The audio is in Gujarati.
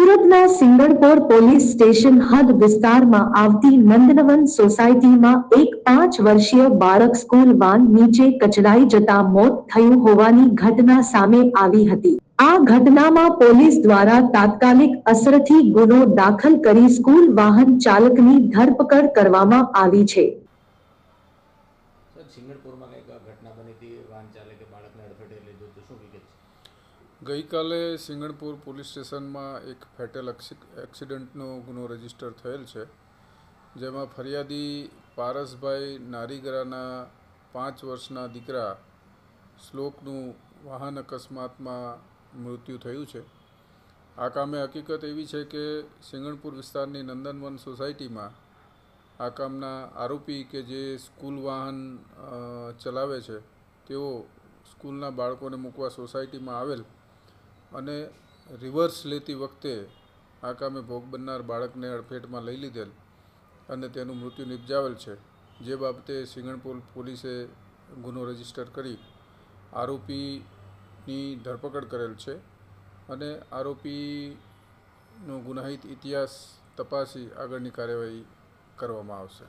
સુરતના સિંગણપોર પોલીસ સ્ટેશન હદ વિસ્તારમાં આવતી નંદનવન સોસાયટીમાં એક 5 વર્ષીય બાળક સ્કૂલ વાન નીચે કચડાઈ જતા મોત થયું હોવાની ઘટના સામે આવી હતી। આ ઘટનામાં પોલીસ દ્વારા તાત્કાલિક અસરથી ગુનો દાખલ કરી સ્કૂલ વાહન ચાલકની ધરપકડ કરવામાં આવી છે। સર, સિંગણપુરમાં કંઈક ઘટના બની હતી, વાહન ચાલકે બાળકને અડફેટે લીધું હતું, શું વિગત છે? ગઈકાલે સિંગણપુર પોલીસ સ્ટેશનમાં એક ફેટલ એક્સિડન્ટનો ગુનો રજીસ્ટર થયેલ છે, જેમાં ફરિયાદી પારસભાઈ નારીગરાના 5 વર્ષના દીકરા શ્લોકનું વાહન અકસ્માતમાં મૃત્યુ થયું છે। આ કામે હકીકત એવી છે કે સિંગણપુર વિસ્તારની નંદનવન સોસાયટીમાં આ કામના આરોપી કે જે સ્કૂલ વાહન ચલાવે છે તેઓ સ્કૂલના બાળકોને મૂકવા સોસાયટીમાં આવેલ અને રિવર્સ લેતી વખતે આ કામે ભોગ બનનાર બાળકને અડફેટમાં લઈ લીધેલ અને તેનું મૃત્યુ નિપજાવેલ છે, જે બાબતે સિંગણપુર પોલીસે ગુનો રજીસ્ટર કરી આરોપીની ધરપકડ કરેલ છે અને આરોપીનો ગુનાહિત ઇતિહાસ તપાસી આગળની કાર્યવાહી કરવામાં આવશે।